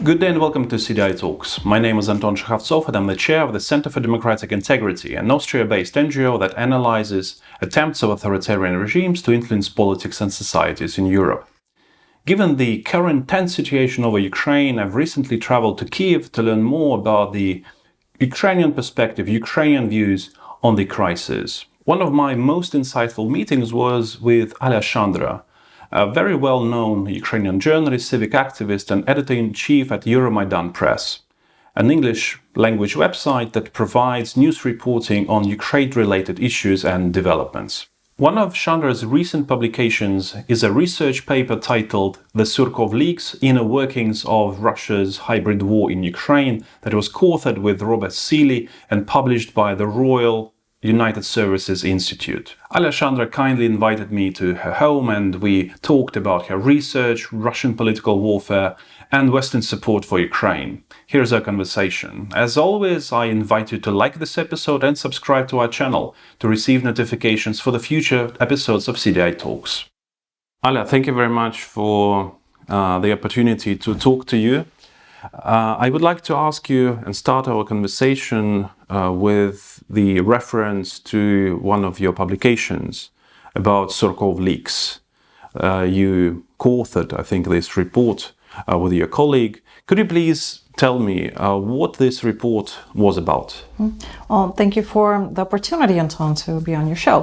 Good day and welcome to CDI Talks. My name is Anton Shekhovtsov and I'm the chair of the Center for Democratic Integrity, an Austria-based NGO that analyzes attempts of authoritarian regimes to influence politics and societies in Europe. Given the current tense situation over Ukraine, I've recently traveled to Kiev to learn more about the Ukrainian perspective, Ukrainian views on the crisis. One of my most insightful meetings was with Alya, Shandra, a very well-known Ukrainian journalist, civic activist, and editor-in-chief at Euromaidan Press, an English-language website that provides news reporting on Ukraine-related issues and developments. One of Chandra's recent publications is a research paper titled "The Surkov Leaks: Inner Workings of Russia's Hybrid War in Ukraine" that was co-authored with Robert Seeley and published by the Royal United Services Institute. Alya Shandra kindly invited me to her home and we talked about her research, Russian political warfare, and Western support for Ukraine. Here's our conversation. As always, I invite you to like this episode and subscribe to our channel to receive notifications for the future episodes of CDI Talks. Alya, thank you very much for the opportunity to talk to you. I would like to ask you and start our conversation with the reference to one of your publications about Surkov leaks. You co-authored, I think, this report with your colleague. Could you please tell me what this report was about? Well, thank you for the opportunity, Anton, to be on your show.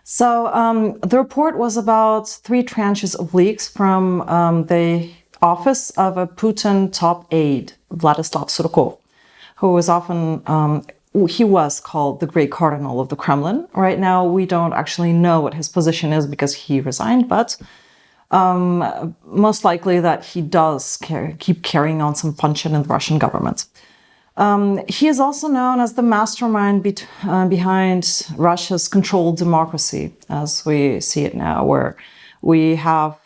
So the report was about 3 tranches of leaks from the office of a Putin top aide, Vladislav Surkov, who was often, he was called the Great Cardinal of the Kremlin. Right now, we don't actually know what his position is because he resigned, but most likely that he does keep carrying on some function in the Russian government. He is also known as the mastermind behind Russia's controlled democracy, as we see it now, where we have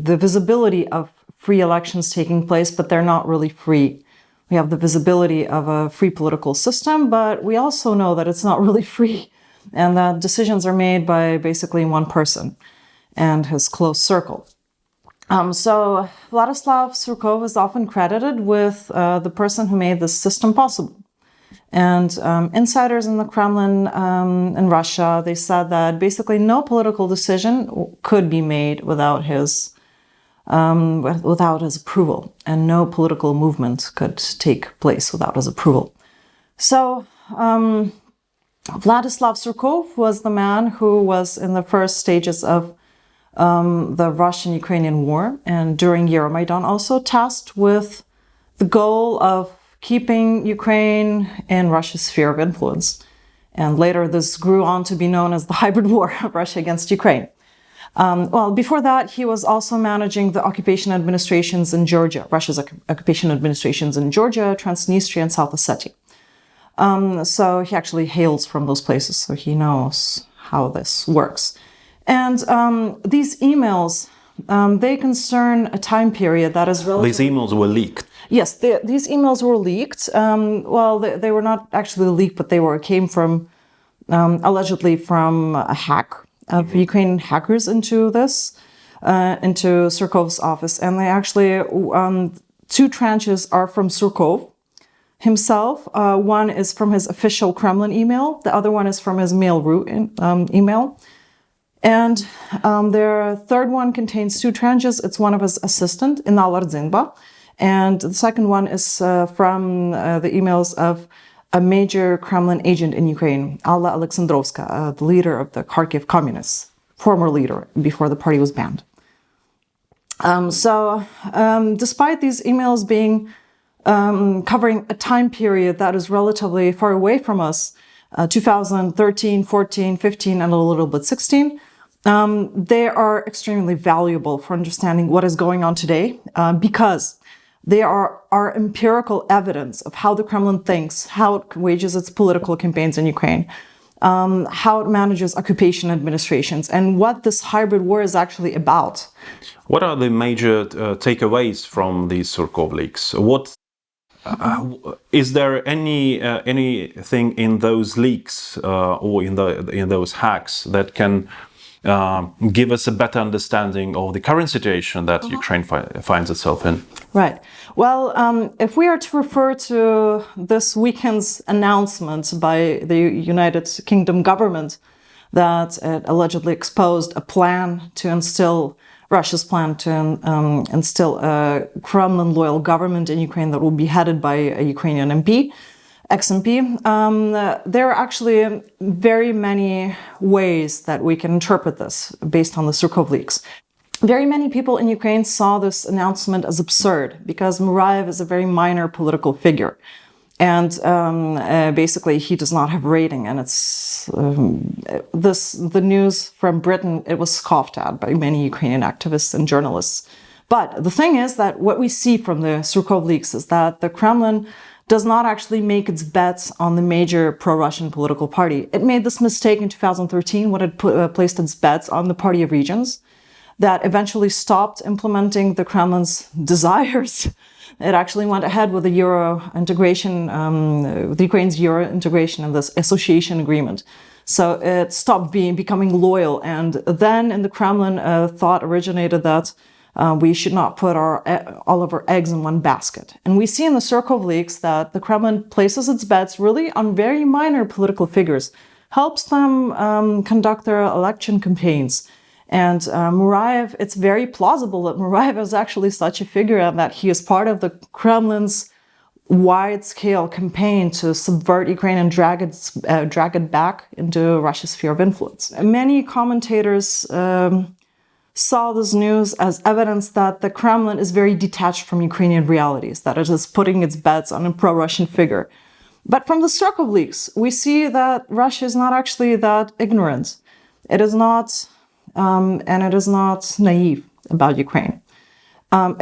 the visibility of free elections taking place, but they're not really free. We have the visibility of a free political system, but we also know that it's not really free and that decisions are made by basically one person and his close circle. So Vladislav Surkov is often credited with the person who made this system possible. And insiders in the Kremlin in Russia, they said that basically no political decision could be made without his approval, and no political movement could take place without his approval. So Vladislav Surkov was the man who was in the first stages of the Russian-Ukrainian war, and during Euromaidan also tasked with the goal of keeping Ukraine in Russia's sphere of influence. And later this grew on to be known as the hybrid war of Russia against Ukraine. Well, before that, he was also managing the occupation administrations in Georgia, Russia's occupation administrations in Georgia, Transnistria, and South Ossetia. So he actually hails from those places, so he knows how this works. And these emails, they concern a time period that is relatively... These emails were leaked. Yes, these emails were leaked. Well, they were not actually leaked, but they came from, allegedly from a hack of Ukrainian hackers into Surkov's office. And they actually, 2 tranches are from Surkov himself. One is from his official Kremlin email. The other one is from his Mail.ru email. And their third one contains 2 tranches. It's one of his assistant, Inna Lardzinba. And the second one is from the emails of a major Kremlin agent in Ukraine, Alya Alexandrovska, the leader of the Kharkiv communists, former leader before the party was banned. Despite these emails being covering a time period that is relatively far away from us, 2013, 14, 15, and a little bit 16, they are extremely valuable for understanding what is going on today because they are empirical evidence of how the Kremlin thinks, how it wages its political campaigns in Ukraine, how it manages occupation administrations, and what this hybrid war is actually about. What are the major takeaways from these Surkov leaks? Is there anything in those leaks or in those hacks that can give us a better understanding of the current situation that Ukraine finds itself in. Right. Well, if we are to refer to this weekend's announcement by the United Kingdom government that it allegedly exposed a plan to instill Russia's plan to instill a Kremlin-loyal government in Ukraine that will be headed by a Ukrainian MP, ex-MP. There are actually very many ways that we can interpret this based on the Surkov leaks. Very many people in Ukraine saw this announcement as absurd because Murayev is a very minor political figure. And basically, he does not have rating, and it's the news from Britain. It was scoffed at by many Ukrainian activists and journalists. But the thing is that what we see from the Surkov leaks is that the Kremlin does not actually make its bets on the major pro-Russian political party. It made this mistake in 2013 when it placed its bets on the Party of Regions, that eventually stopped implementing the Kremlin's desires. It actually went ahead with the Euro integration, with Ukraine's Euro integration and this association agreement. So it stopped becoming loyal. And then in the Kremlin, thought originated that we should not put all of our eggs in one basket. And we see in the Surkov leaks that the Kremlin places its bets really on very minor political figures, helps them conduct their election campaigns. And Murayev, it's very plausible that Murayev is actually such a figure and that he is part of the Kremlin's wide-scale campaign to subvert Ukraine and drag it back into Russia's sphere of influence. Many commentators saw this news as evidence that the Kremlin is very detached from Ukrainian realities, that it is putting its bets on a pro-Russian figure. But from the Surkov leaks, we see that Russia is not actually that ignorant. It is not... and it is not naive about Ukraine.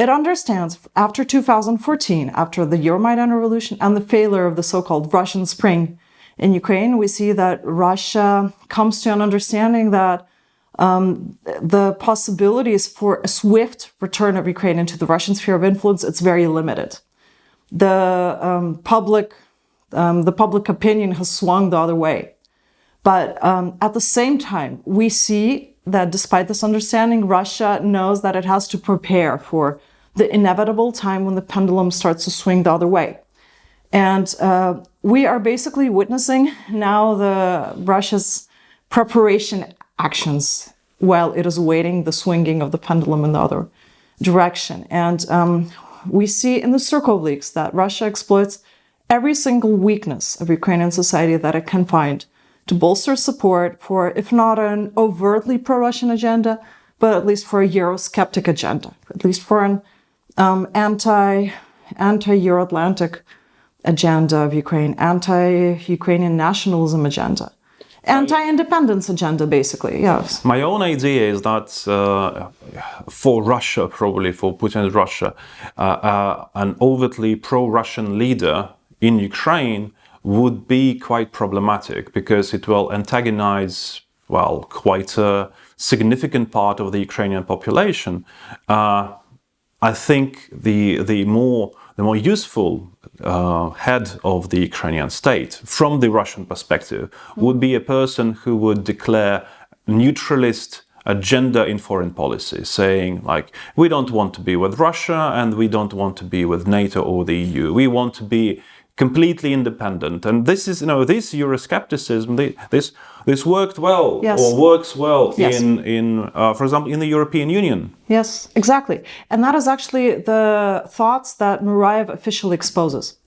It understands after 2014, after the Euromaidan revolution and the failure of the so-called Russian Spring in Ukraine, we see that Russia comes to an understanding that the possibilities for a swift return of Ukraine into the Russian sphere of influence, it's very limited. The public opinion has swung the other way. But at the same time, we see that despite this understanding, Russia knows that it has to prepare for the inevitable time when the pendulum starts to swing the other way. And we are basically witnessing now Russia's preparation actions while it is awaiting the swinging of the pendulum in the other direction. And we see in the Surkov leaks that Russia exploits every single weakness of Ukrainian society that it can find to bolster support for, if not an overtly pro-Russian agenda, but at least for a Eurosceptic agenda, at least for an anti-Euro-Atlantic agenda of Ukraine, anti-Ukrainian nationalism agenda, anti-independence agenda, basically, yes. My own idea is that for Russia, probably for Putin's Russia, an overtly pro-Russian leader in Ukraine would be quite problematic because it will antagonize, well, quite a significant part of the Ukrainian population. I think the more useful head of the Ukrainian state, from the Russian perspective, would be a person who would declare neutralist agenda in foreign policy, saying like, we don't want to be with Russia and we don't want to be with NATO or the EU. We want to be completely independent. And this is, this Euroscepticism, this worked well, yes, or works well, yes, for example, in the European Union. Yes, exactly. And that is actually the thoughts that Murayev officially espouses.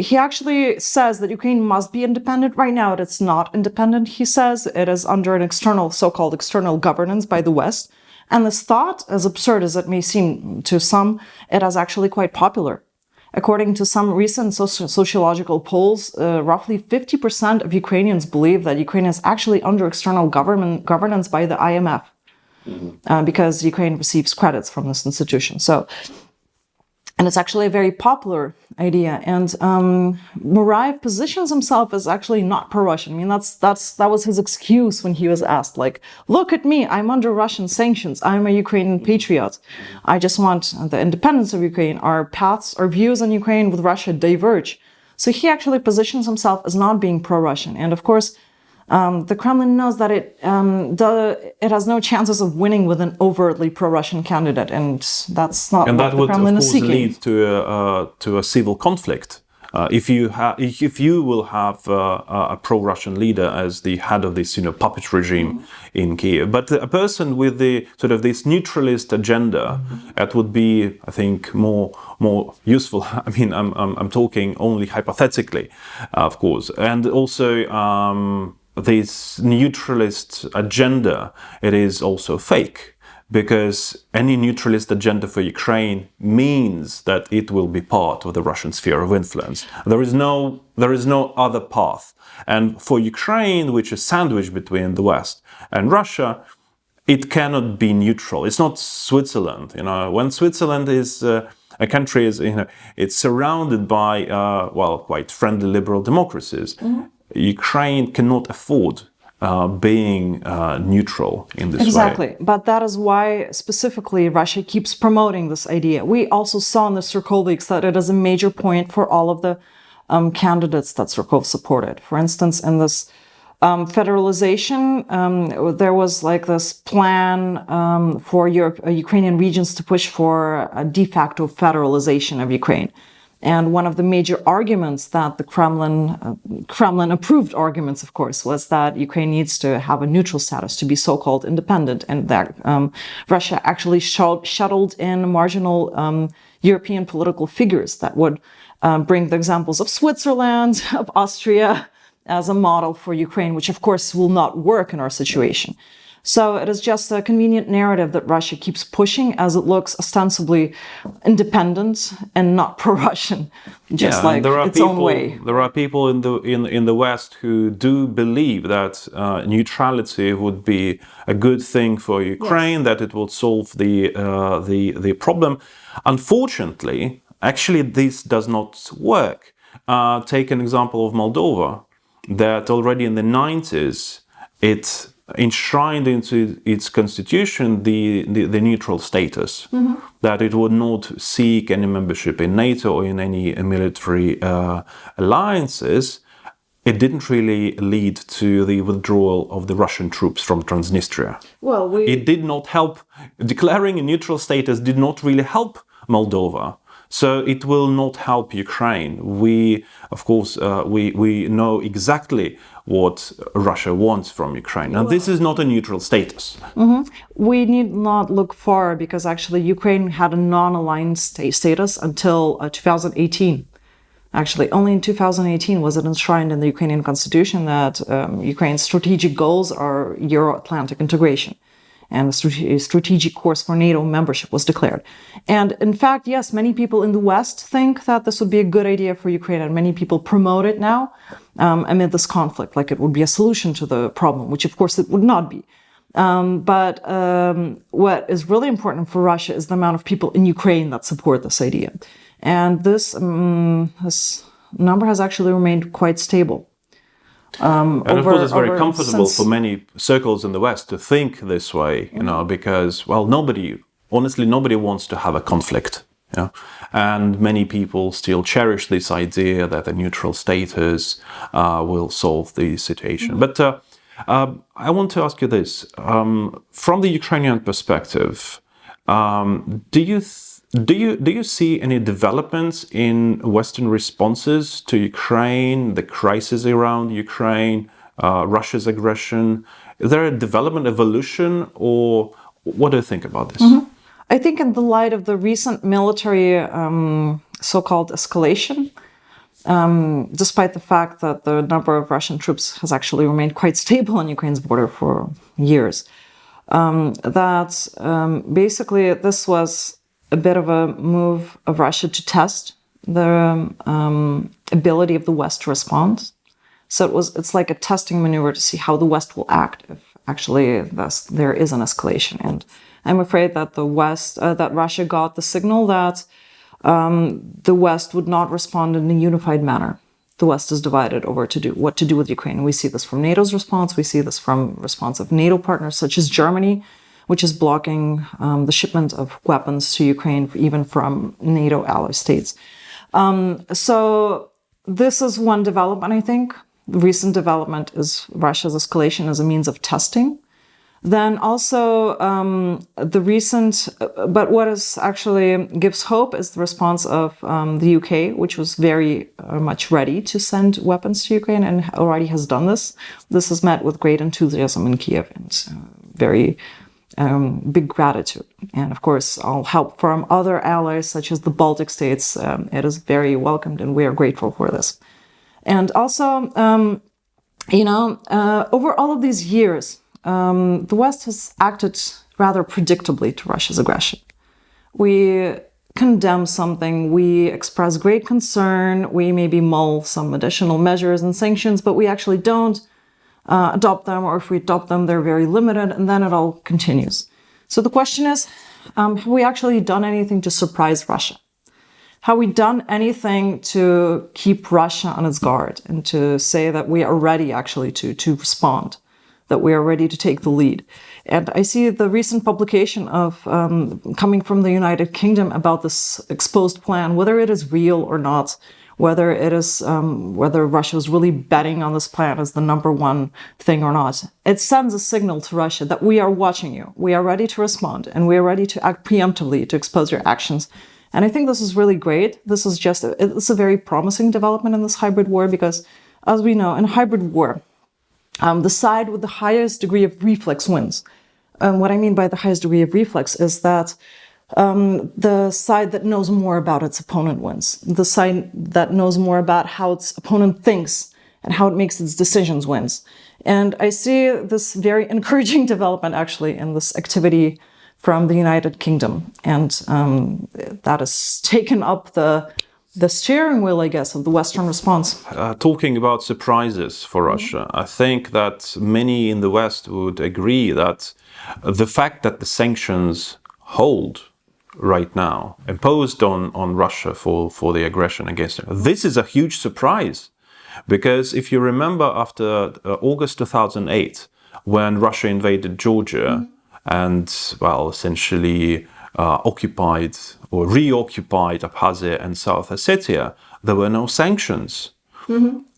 He actually says that Ukraine must be independent. Right now, it's not independent, he says. It is under an so-called external governance by the West. And this thought, as absurd as it may seem to some, it is actually quite popular. According to some recent sociological polls, roughly 50% of Ukrainians believe that Ukraine is actually under external governance by the IMF, because Ukraine receives credits from this institution. And it's actually a very popular idea. And Murayev positions himself as actually not pro-Russian. I mean, that was his excuse when he was asked, like, look at me, I'm under Russian sanctions. I'm a Ukrainian patriot. I just want the independence of Ukraine. Our paths, our views on Ukraine with Russia diverge. So he actually positions himself as not being pro-Russian. And of course, The Kremlin knows that it has no chances of winning with an overtly pro-Russian candidate, and that's not And what that the would, of Kremlin is course, seeking. lead to a civil conflict. If you will have a pro-Russian leader as the head of this, puppet regime in Kiev, but a person with the sort of this neutralist agenda, that would be, I think, more useful. I mean, I'm talking only hypothetically, of course, and also this neutralist agenda, it is also fake. Because any neutralist agenda for Ukraine means that it will be part of the Russian sphere of influence. There is no other path. And for Ukraine, which is sandwiched between the West and Russia, it cannot be neutral. It's not Switzerland. When Switzerland is a country it's surrounded by quite friendly liberal democracies. Ukraine cannot afford being neutral in this way. Exactly. But that is why specifically Russia keeps promoting this idea. We also saw in the Surkov leaks that it is a major point for all of the candidates that Surkov supported. For instance, in this federalization, there was like this plan for Ukrainian regions to push for a de facto federalization of Ukraine. And one of the major arguments that the Kremlin approved arguments, of course, was that Ukraine needs to have a neutral status to be so-called independent, and that Russia actually shuttled in marginal European political figures that would bring the examples of Switzerland, of Austria, as a model for Ukraine, which of course will not work in our situation. So it is just a convenient narrative that Russia keeps pushing, as it looks ostensibly independent and not pro-Russian, just like its own way. There are people in the West who do believe that neutrality would be a good thing for Ukraine, that it will solve the problem. Unfortunately, actually, this does not work. Take an example of Moldova, that already in the 90s, it enshrined into its constitution the neutral status, that it would not seek any membership in NATO or in any military alliances. It didn't really lead to the withdrawal of the Russian troops from Transnistria. It did not help. Declaring a neutral status did not really help Moldova. So it will not help Ukraine. We, of course, we know exactly what Russia wants from Ukraine. And this is not a neutral status. We need not look far, because actually Ukraine had a non-aligned status until 2018. Actually, only in 2018 was it enshrined in the Ukrainian constitution that Ukraine's strategic goals are Euro-Atlantic integration. And a strategic course for NATO membership was declared. And in fact, yes, many people in the West think that this would be a good idea for Ukraine, and many people promote it now amid this conflict, like it would be a solution to the problem, which of course it would not be. But what is really important for Russia is the amount of people in Ukraine that support this idea. And this number has actually remained quite stable. And of course, it's very comfortable for many circles in the West to think this way, because, nobody wants to have a conflict, and many people still cherish this idea that a neutral status will solve the situation. But I want to ask you this: from the Ukrainian perspective, do you see any developments in Western responses to Ukraine, the crisis around Ukraine, Russia's aggression? Is there a development, evolution, or what do you think about this? I think in the light of the recent military so-called escalation, despite the fact that the number of Russian troops has actually remained quite stable on Ukraine's border for years, that basically this was a bit of a move of Russia to test the ability of the West to respond. So it's like a testing maneuver to see how the West will act if actually there is an escalation. And I'm afraid that that Russia got the signal that the West would not respond in a unified manner. The West is divided over what to do with Ukraine. We see this from NATO's response. We see this from response of NATO partners such as Germany, which is blocking the shipment of weapons to Ukraine, even from NATO ally states. So this is one development, I think, the recent development is Russia's escalation as a means of testing. Then also the recent, but what is actually gives hope is the response of the UK, which was very much ready to send weapons to Ukraine and already has done this. This is met with great enthusiasm in Kiev and very big gratitude. And of course, all help from other allies such as the Baltic states. It is very welcomed and we are grateful for this. And also, over all of these years, the West has acted rather predictably to Russia's aggression. We condemn something, we express great concern, we maybe mull some additional measures and sanctions, but we actually don't adopt them, or if we adopt them, they're very limited, and then it all continues. So the question is, have we actually done anything to surprise Russia? Have we done anything to keep Russia on its guard and to say that we are ready actually to respond, that we are ready to take the lead? And I see the recent publication of coming from the United Kingdom about this exposed plan, whether it is real or not, whether it is whether Russia is really betting on this plan as the number one thing or not. It sends a signal to Russia that we are watching you, we are ready to respond, and we are ready to act preemptively to expose your actions. And I think this is really great. This is it's a very promising development in this hybrid war because, as we know, in hybrid war, the side with the highest degree of reflex wins. What I mean by the highest degree of reflex is that the side that knows more about its opponent wins. The side that knows more about how its opponent thinks and how it makes its decisions wins. And I see this very encouraging development actually in this activity from the United Kingdom. And that has taken up the steering wheel, I guess, of the Western response. Talking about surprises for Russia, I think that many in the West would agree that the fact that the sanctions hold right now, imposed on Russia for the aggression against it, this is a huge surprise. Because if you remember after August 2008, when Russia invaded Georgia and, well, essentially occupied or reoccupied Abkhazia and South Ossetia, there were no sanctions.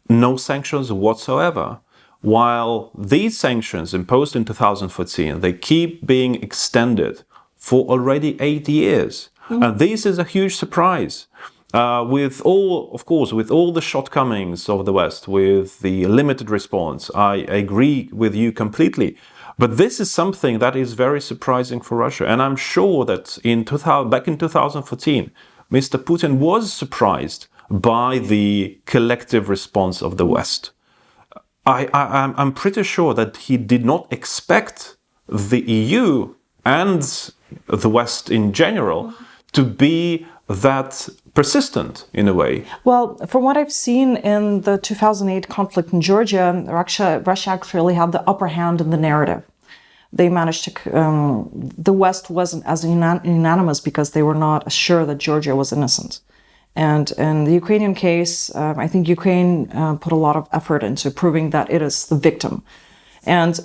No sanctions whatsoever. While these sanctions imposed in 2014, they keep being extended for already 8 years. And this is a huge surprise. With all the shortcomings of the West, with the limited response, I agree with you completely. But this is something that is very surprising for Russia. And I'm sure that back in 2014, Mr. Putin was surprised by the collective response of the West. I'm pretty sure that he did not expect the EU and the West in general to be that persistent in a way. Well, from what I've seen in the 2008 conflict in Georgia, Russia actually had the upper hand in the narrative. They managed to, the West wasn't as unanimous because they were not sure that Georgia was innocent. And in the Ukrainian case, I think Ukraine put a lot of effort into proving that it is the victim. And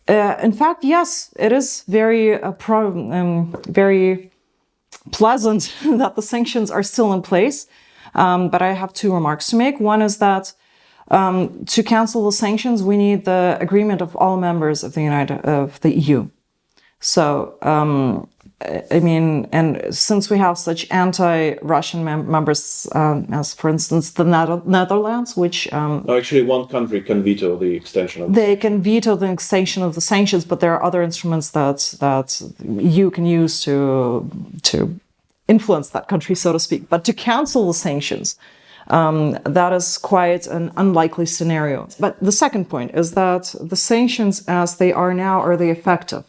in fact, yes, it is very pleasant that the sanctions are still in place. But I have two remarks to make. One is that to cancel the sanctions, we need the agreement of all members of the EU. So, and since we have such anti-Russian members, as for instance the Netherlands, which actually one country can veto the extension of. They can veto the extension of the sanctions, but there are other instruments that EU can use to influence that country, so to speak. But to cancel the sanctions, that is quite an unlikely scenario. But the second point is that the sanctions as they are now, are they effective?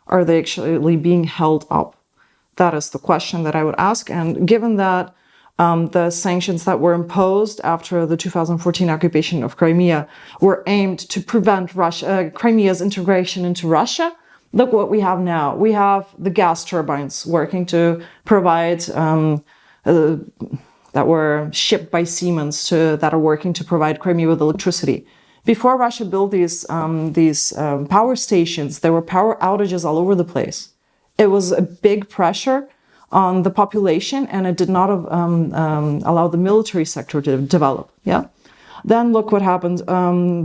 Are they actually being held up? That is the question that I would ask. And given that the sanctions that were imposed after the 2014 occupation of Crimea were aimed to prevent Crimea's integration into Russia, look what we have now. We have the gas turbines working to provide, that were shipped by Siemens that are working to provide Crimea with electricity. Before Russia built these power stations, there were power outages all over the place. It was a big pressure on the population, and it did not allow the military sector to develop. Yeah. Then look what happened.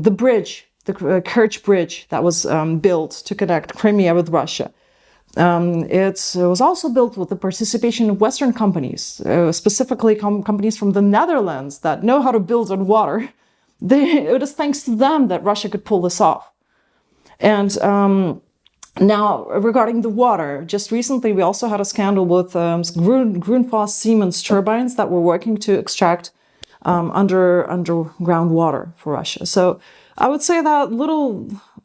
The bridge, the Kerch Bridge that was built to connect Crimea with Russia. It was also built with the participation of Western companies, specifically companies from the Netherlands that know how to build on water. It is thanks to them that Russia could pull this off. And now, regarding the water, just recently we also had a scandal with Grundfos Siemens turbines that were working to extract underground water for Russia. So I would say that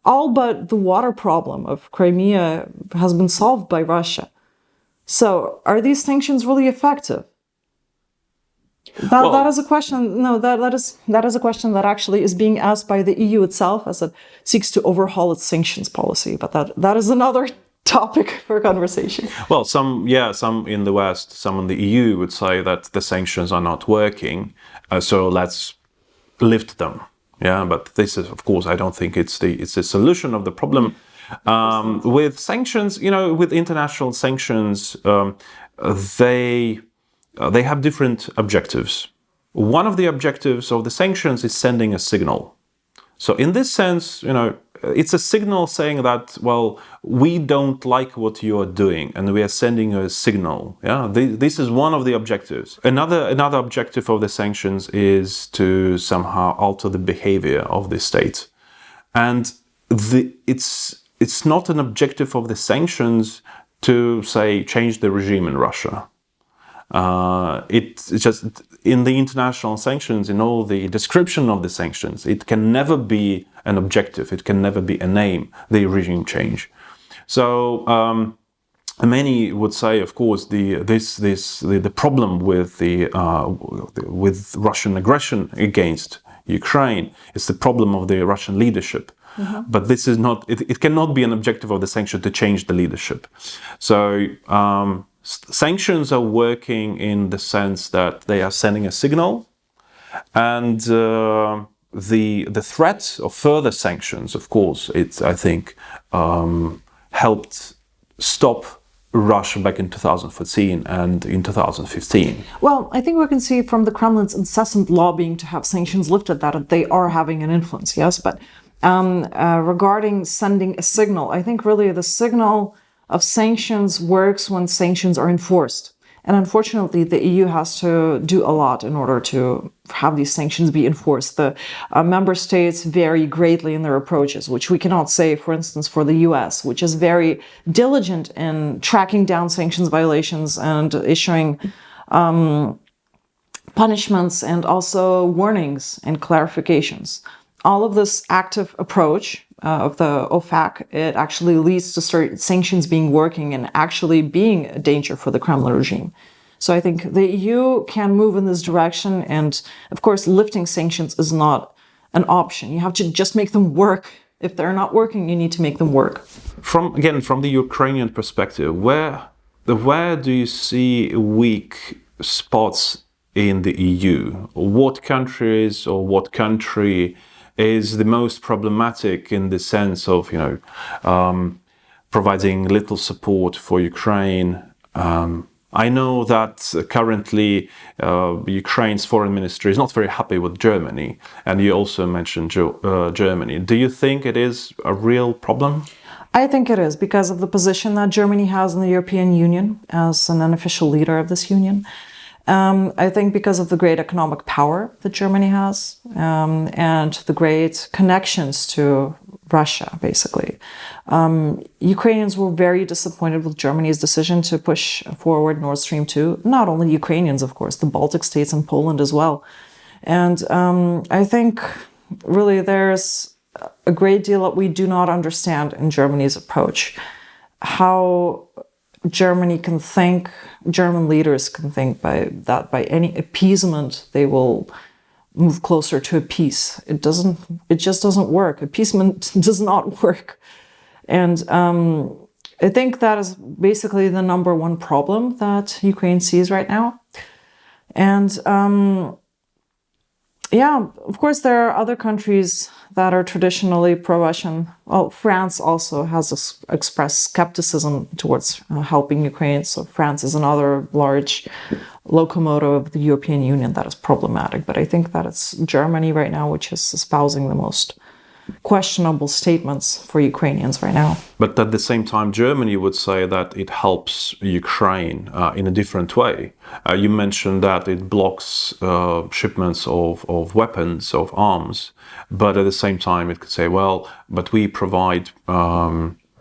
all but the water problem of Crimea has been solved by Russia. So are these sanctions really effective? That is a question. No, that is a question that actually is being asked by the EU itself as it seeks to overhaul its sanctions policy. But that is another topic for conversation. Well, some in the West, some in the EU would say that the sanctions are not working, so let's lift them. Yeah, but this is, of course, I don't think it's the solution of the problem. With sanctions, with international sanctions, they have different objectives. One of the objectives of the sanctions is sending a signal. So in this sense, it's a signal saying that, well, we don't like what you are doing, and we are sending a signal. Yeah, this is one of the objectives. Another objective of the sanctions is to somehow alter the behavior of the state, and it's not an objective of the sanctions to say change the regime in Russia. It's just in the international sanctions, in all the description of the sanctions, it can never be an objective. It can never be an aim, the regime change. So many would say, of course, the problem with Russian aggression against Ukraine is the problem of the Russian leadership. Mm-hmm. But this is not. It cannot be an objective of the sanction to change the leadership. So. Sanctions are working in the sense that they are sending a signal, and the threat of further sanctions, of course, I think helped stop Russia back in 2014 and in 2015. Well, I think we can see from the Kremlin's incessant lobbying to have sanctions lifted that they are having an influence, yes, but regarding sending a signal, I think really the signal of sanctions works when sanctions are enforced. And unfortunately, the EU has to do a lot in order to have these sanctions be enforced. The member states vary greatly in their approaches, which we cannot say, for instance, for the US, which is very diligent in tracking down sanctions violations and issuing punishments and also warnings and clarifications. All of this active approach of the OFAC, it actually leads to sanctions being working and actually being a danger for the Kremlin regime. So I think the EU can move in this direction, and of course lifting sanctions is not an option. You have to just make them work. If they're not working, you need to make them work. From the Ukrainian perspective, where do you see weak spots in the EU? What countries or what country is the most problematic in the sense of, providing little support for Ukraine? I know that currently Ukraine's foreign ministry is not very happy with Germany, and you also mentioned Germany. Do you think it is a real problem? I think it is, because of the position that Germany has in the European Union as an unofficial leader of this union. I think because of the great economic power that Germany has, and the great connections to Russia, basically. Ukrainians were very disappointed with Germany's decision to push forward Nord Stream 2. Not only Ukrainians, of course, the Baltic states and Poland as well. And I think really there's a great deal that we do not understand in Germany's approach. How German leaders can think that by any appeasement they will move closer to a peace. It just doesn't work. Appeasement does not work. And I think that is basically the number one problem that Ukraine sees right now. And of course, there are other countries that are traditionally pro-Russian. Well, France also has expressed skepticism towards helping Ukraine. So France is another large locomotive of the European Union that is problematic. But I think that it's Germany right now which is espousing the most questionable statements for Ukrainians right now. But at the same time, Germany would say that it helps Ukraine in a different way. You mentioned that it blocks shipments of weapons, of arms, but at the same time it could say, well, but we provide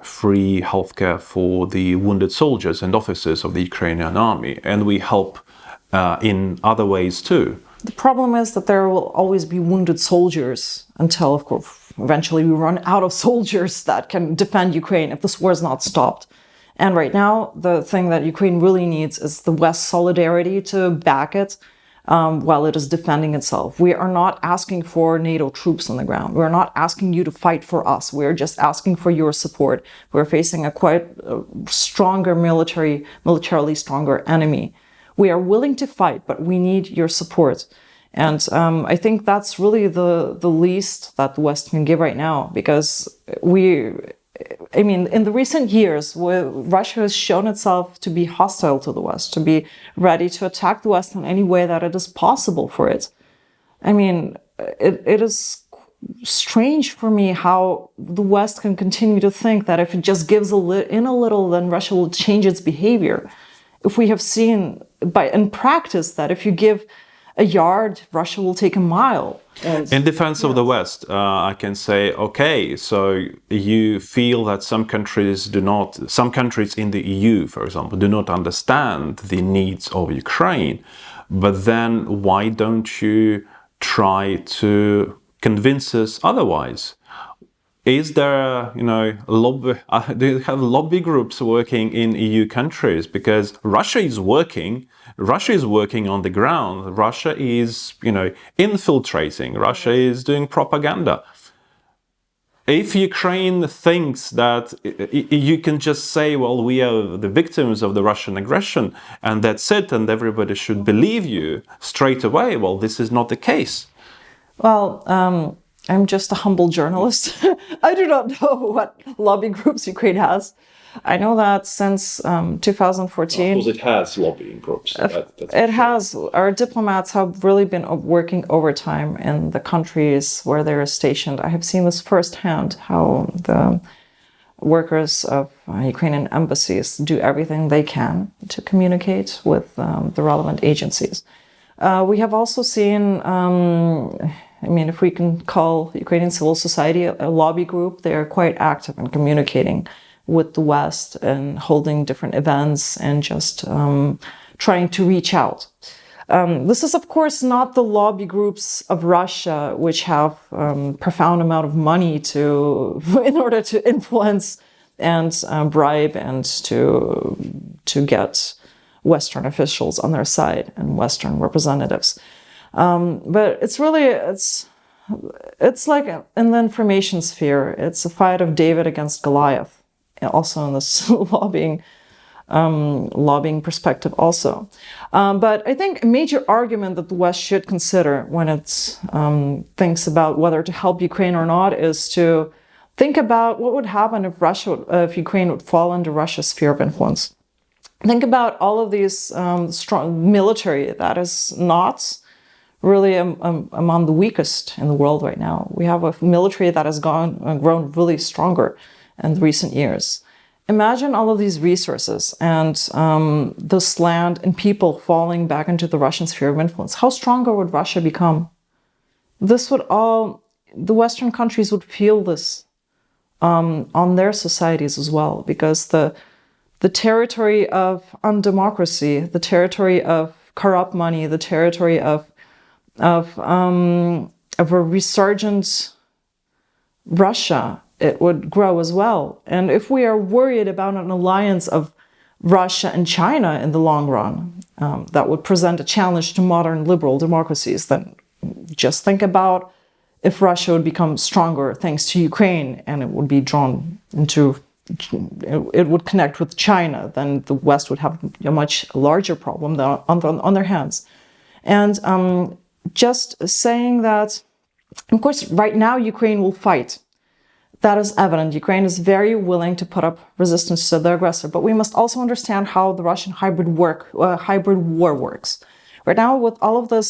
free healthcare for the wounded soldiers and officers of the Ukrainian army, and we help in other ways too. The problem is that there will always be wounded soldiers until, of course, eventually we run out of soldiers that can defend Ukraine if this war is not stopped. And right now, the thing that Ukraine really needs is the West's solidarity to back it while it is defending itself. We are not asking for NATO troops on the ground. We're not asking you to fight for us. We're just asking for your support. We're facing a quite stronger militarily stronger enemy. We are willing to fight, but we need your support. And I think that's really the least that the West can give right now, because in the recent years, Russia has shown itself to be hostile to the West, to be ready to attack the West in any way that it is possible for it. I mean, it is strange for me how the West can continue to think that if it just gives in a little, then Russia will change its behavior. If we have seen in practice that if you give a yard, Russia will take a mile. In defense of the West, I can say, okay, so you feel that some countries in the EU, for example, do not understand the needs of Ukraine, but then why don't you try to convince us otherwise? Is there, do you have lobby groups working in EU countries? Because Russia is working on the ground. Russia is, infiltrating. Russia is doing propaganda. If Ukraine thinks that you can just say, well, we are the victims of the Russian aggression, and that's it, and everybody should believe you straight away, well, this is not the case. Well, I'm just a humble journalist. I do not know what lobby groups Ukraine has. I know that since 2014... Of course it has lobbying groups. It has. Our diplomats have really been working overtime in the countries where they're stationed. I have seen this firsthand, how the workers of Ukrainian embassies do everything they can to communicate with the relevant agencies. We have also seen... if we can call Ukrainian civil society a lobby group, they are quite active in communicating with the West and holding different events and just trying to reach out. This is, of course, not the lobby groups of Russia, which have profound amount of money in order to influence and bribe and to get Western officials on their side and Western representatives. But it's like in the information sphere, it's a fight of David against Goliath, also in this lobbying perspective also. But I think a major argument that the West should consider when it thinks about whether to help Ukraine or not is to think about what would happen if Ukraine would fall under Russia's sphere of influence. Think about all of these strong military that is not really among the weakest in the world right now. We have a military that has grown really stronger in recent years. Imagine all of these resources and this land and people falling back into the Russian sphere of influence. How stronger would Russia become? The Western countries would feel this on their societies as well, because the territory of undemocracy, the territory of corrupt money, the territory of a resurgent Russia, it would grow as well. And if we are worried about an alliance of Russia and China in the long run, that would present a challenge to modern liberal democracies, then just think about if Russia would become stronger thanks to Ukraine and it would be drawn into, it would connect with China, then the West would have a much larger problem on their hands. And just saying that, of course, right now Ukraine will fight. that is evident. Ukraine is very willing to put up resistance to the aggressor, but we must also understand how the Russian hybrid war works. Right now, with all of this,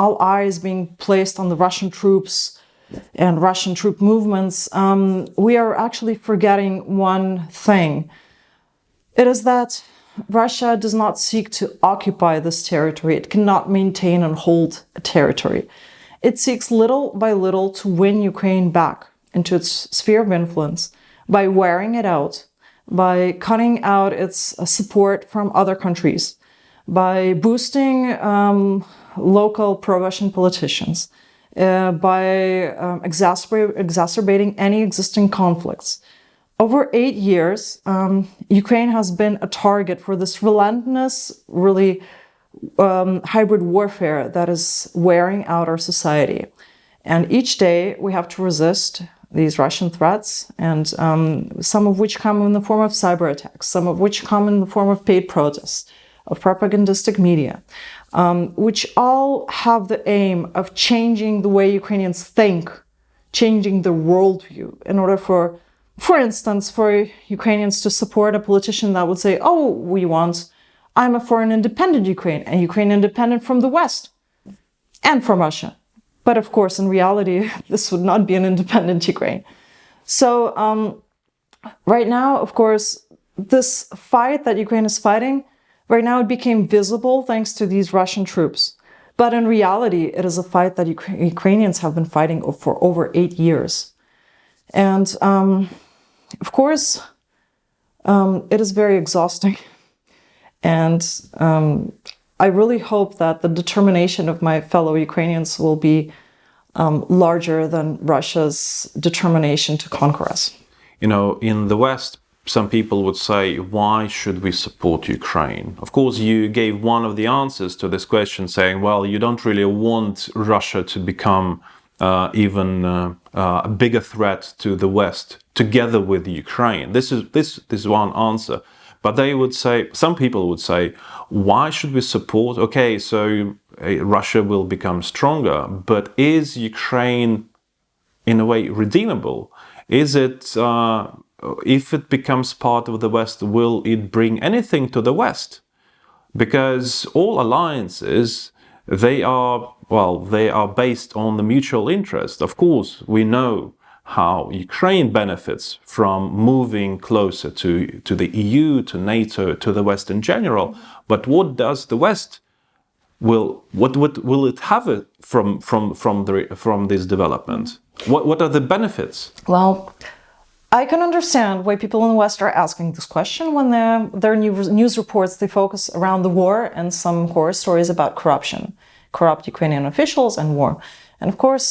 all eyes being placed on the Russian troops and Russian troop movements, we are actually forgetting one thing. It is that Russia does not seek to occupy this territory. It cannot maintain and hold a territory. It seeks little by little to win Ukraine back into its sphere of influence by wearing it out, by cutting out its support from other countries, by boosting local pro-Russian politicians, by exacerbating any existing conflicts. Over 8 years, Ukraine has been a target for this relentless, really hybrid warfare that is wearing out our society. And each day we have to resist these Russian threats, and some of which come in the form of cyber attacks, some of which come in the form of paid protests, of propagandistic media, which all have the aim of changing the way Ukrainians think, changing the worldview, in order for instance, for Ukrainians to support a politician that would say, oh, I'm for an independent Ukraine, a Ukraine independent from the West and from Russia. But of course, in reality, this would not be an independent Ukraine. So right now, of course, this fight that Ukraine is fighting, right now it became visible thanks to these Russian troops. But in reality, it is a fight that Ukrainians have been fighting for over 8 years. And of course, it is very exhausting. And I really hope that the determination of my fellow Ukrainians will be larger than Russia's determination to conquer us. You know, in the West, some people would say, why should we support Ukraine? Of course, you gave one of the answers to this question saying, well, you don't really want Russia to become even a bigger threat to the West together with Ukraine. This is one answer. But they would say, some people would say, why should we support? Okay, so Russia will become stronger, but is Ukraine in a way redeemable? Is it, if it becomes part of the West, will it bring anything to the West? Because all alliances, they are based on the mutual interest. Of course, we know how Ukraine benefits from moving closer to the EU, to NATO, to the West in general. But what does the West what will it have from this development? What are the benefits? Well, I can understand why people in the West are asking this question when their news reports, they focus around the war and some horror stories about corruption, corrupt Ukrainian officials and war. And of course,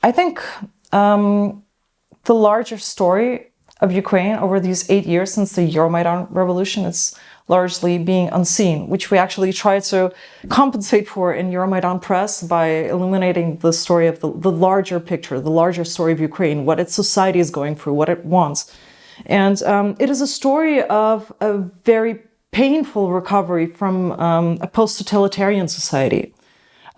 I think the larger story of Ukraine over these 8 years since the Euromaidan revolution is largely being unseen, which we actually try to compensate for in Euromaidan press by illuminating the story of the larger picture, the larger story of Ukraine, what its society is going through, what it wants. And it is a story of a very painful recovery from a post-totalitarian society.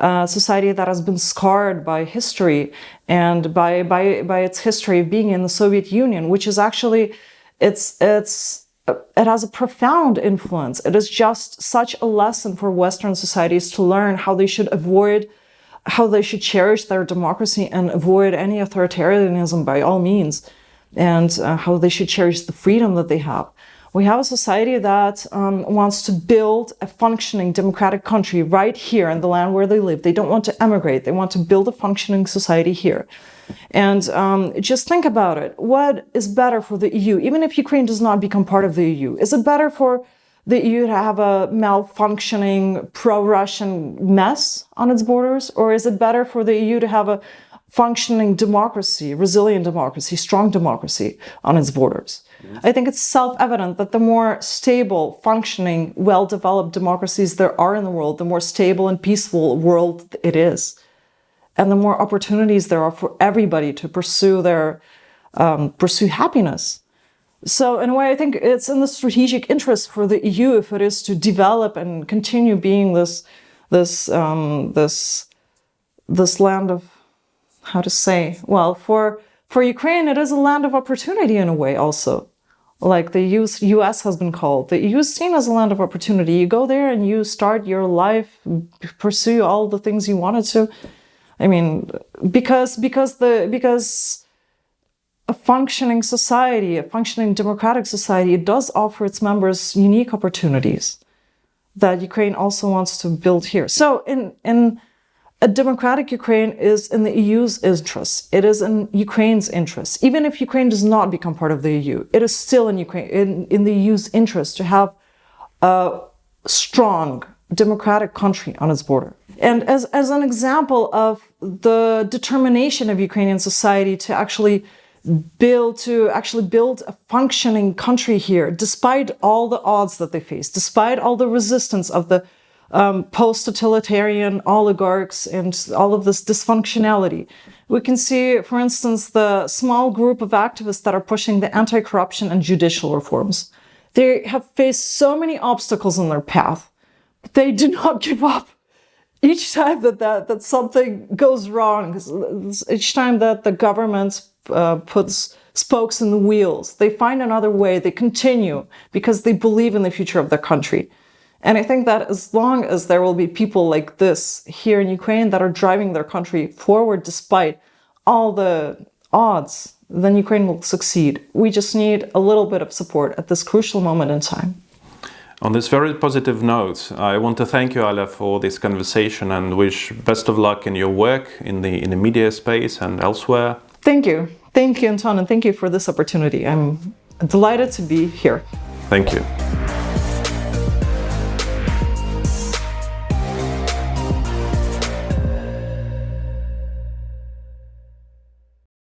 A society that has been scarred by history and by its history of being in the Soviet Union, which is actually, it has a profound influence. It is just such a lesson for Western societies to learn how they should cherish their democracy and avoid any authoritarianism by all means, and how they should cherish the freedom that they have. We have a society that wants to build a functioning democratic country right here in the land where they live. They don't want to emigrate. They want to build a functioning society here. And just think about it. What is better for the EU, even if Ukraine does not become part of the EU? Is it better for the EU to have a malfunctioning pro-Russian mess on its borders? Or is it better for the EU to have a functioning democracy, resilient democracy, strong democracy on its borders? I think it's self-evident that the more stable, functioning, well-developed democracies there are in the world, the more stable and peaceful world it is. And the more opportunities there are for everybody to pursue happiness. So in a way, I think it's in the strategic interest for the EU if it is to develop and continue being this land of, how to say, well, for for Ukraine, it is a land of opportunity in a way also. Like the US has been called. The EU is seen as a land of opportunity. You go there and you start your life, pursue all the things you wanted to. I mean, because a functioning society, a functioning democratic society, it does offer its members unique opportunities that Ukraine also wants to build here. So in a democratic Ukraine is in the EU's interest. It is in Ukraine's interest. Even if Ukraine does not become part of the EU, it is still in Ukraine, in the EU's interest to have a strong democratic country on its border. And as an example of the determination of Ukrainian society to actually build a functioning country here, despite all the odds that they face, despite all the resistance of the post-totalitarian oligarchs and all of this dysfunctionality. We can see, for instance, the small group of activists that are pushing the anti-corruption and judicial reforms. They have faced so many obstacles in their path, but they do not give up. Each time that something goes wrong, each time that the government puts spokes in the wheels, they find another way, they continue because they believe in the future of their country. And I think that as long as there will be people like this here in Ukraine that are driving their country forward despite all the odds, then Ukraine will succeed. We just need a little bit of support at this crucial moment in time. On this very positive note, I want to thank you, Alya, for this conversation and wish best of luck in your work in the media space and elsewhere. Thank you. Thank you, Anton, and thank you for this opportunity. I'm delighted to be here. Thank you.